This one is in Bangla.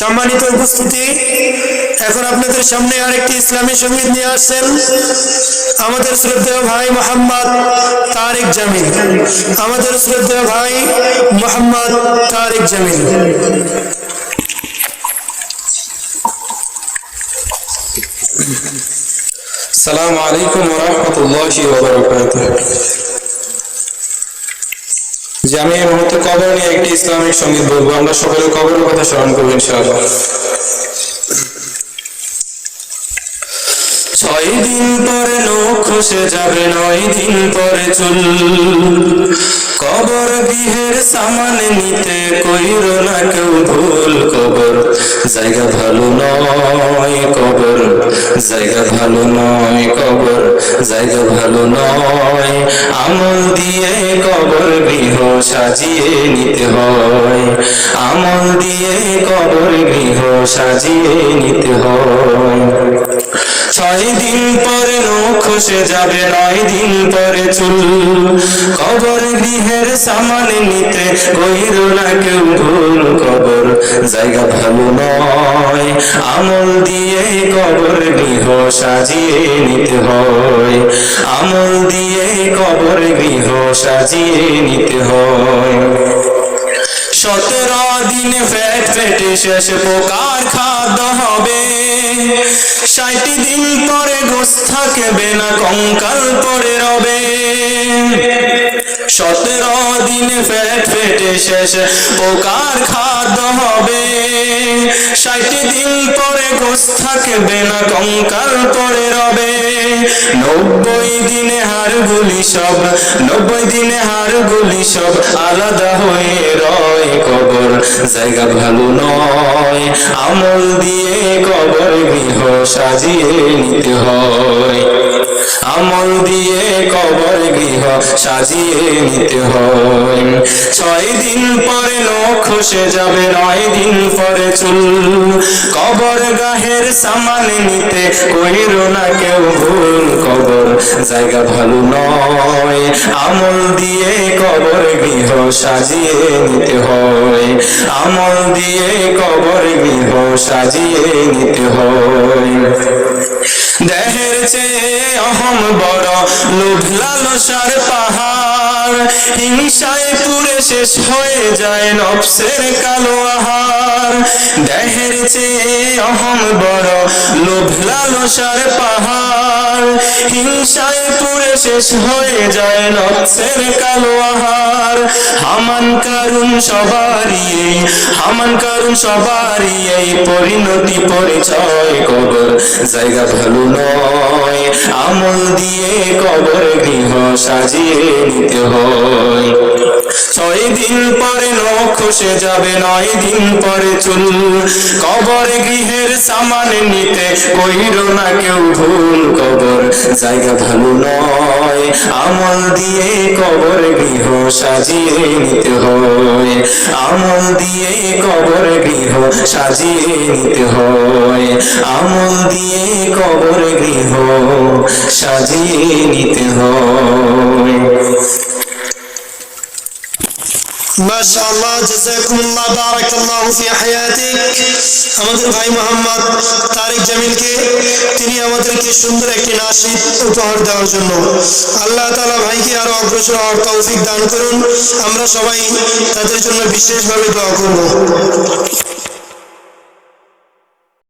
সম্মানিত উপস্থিতি, এখন আপনাদের সামনে আরেকটি ইসলামী সঙ্গীত নিয়ে আসছেন আমাদের শ্রদ্ধেয় ভাই মোহাম্মদ তারেক জামিল। আমাদের শ্রদ্ধেয় ভাই মোহাম্মদ তারেক জামিল। আসসালামু আলাইকুম ওয়া রাহমাতুল্লাহি ওয়া বারাকাতুহু। যে আমি এই মুহূর্তে কবর নিয়ে একটি ইসলামিক সঙ্গীত বলবো। আমরা সকলে কবরের কথা স্মরণ করবো ইনশাআল্লাহ। 6 দিন পরে নখ খসে যাবে, 9 দিন পরে চুল। কবর গৃহের সামান নিতে কইরো না কেউ ভুল। কবর জায়গা ভালো নয়, কবর জায়গা ভালো নয়, কবর জায়গা ভালো নয়। আমল দিয়ে কবর গৃহ সাজিয়ে নিতে হয়, আমল দিয়ে কবর গৃহ সাজিয়ে নিতে হয়। 6 দিন পরে নখ খসে যাবে, 9 দিন পরে চুল। কবর গৃহের সামান নিতে কইরো না কেউ ভুল। কবর জায়গা ভালো নয়, আমল দিয়ে কবর গৃহ সাজিয়ে নিতে হয়, আমল দিয়ে কবর গৃহ সাজিয়ে নিতে হয়। 17 দিনে পেট পেটে শেষ পোকার খাদ্য হবে। 60 দিন পরে গোশ থাকবে না, কঙ্কাল পড়ে রবে। 17 দিনে পেট পেটে শেষ পোকার খাদ্য হবে। 60 দিন পরে গোশ থাকবে না, কঙ্কাল পড়ে রবে। 90 দিনে হাড়গুলি সব, 90 দিনে হাড়গুলি সব আলাদা হয়ে রয়। কবর জায়গা ভালো নয়, আমল দিয়ে কবর গৃহ সাজিয়ে নিতে হয়, আমল দিয়ে কবর গৃহ সাজিয়ে নিতে হয়। 6 দিন পরে নখ খসে যাবে, 9 দিন পরে চুল। কবর গাহের সামান নিতে কইরো না কেউ ভুল। কবর জায়গা ভালো নয়, আমল দিয়ে কবর গৃহ সাজিয়ে নিতে হয়, আমল দিয়ে কবর গৃহ সাজিয়ে নিতে হয়। দেহের চেয়ে অহম বড়, লোভ লালসার পাহাড়। হিংসায় পুড়ে শেষ হয়ে যায় নফসের কালো আহার। দেহের চেয়ে অহম বড়, লোভ লালসার পাহাড়। হিংসায় পুড়ে শেষ হয়ে যায় নফসের কালো আহার। হামান কারুন সবারই, হামান কারুন সবারই এই পরিণতি পরিচয়। কবর জায়গা ভালো নয়, আমল দিয়ে কবর গৃহ সাজিয়ে নিতে হয়। 6 দিন পরে নখ খসে যাবে, 9 দিন পরে চুল। কবর গৃহের সামান নিতে কইরো না কেউ ভুল। কবর জায়গা ভালো নয়, আমল দিয়ে কবর গৃহ সাজিয়ে নিতে হয়, আমল দিয়ে কবর গৃহ সাজিয়ে নিতে হয়, আমল দিয়ে কবর গৃহ সাজিয়ে নিতে হয়। মাশাআল্লাহ, জাযাকুমুল্লাহ, বারাকাল্লাহু ফি হায়াতিক। আমাদের ভাই মোহাম্মদ তারেক জামিলকে তিনি আমাদেরকে সুন্দর একটি নাশিদ উপহার দেওয়ার জন্য আল্লাহ তাআলা ভাইকে আরো অগ্রসর হওয়ার তৌফিক দান করুন। আমরা সবাই তাদের জন্য বিশেষভাবে দোয়া করব।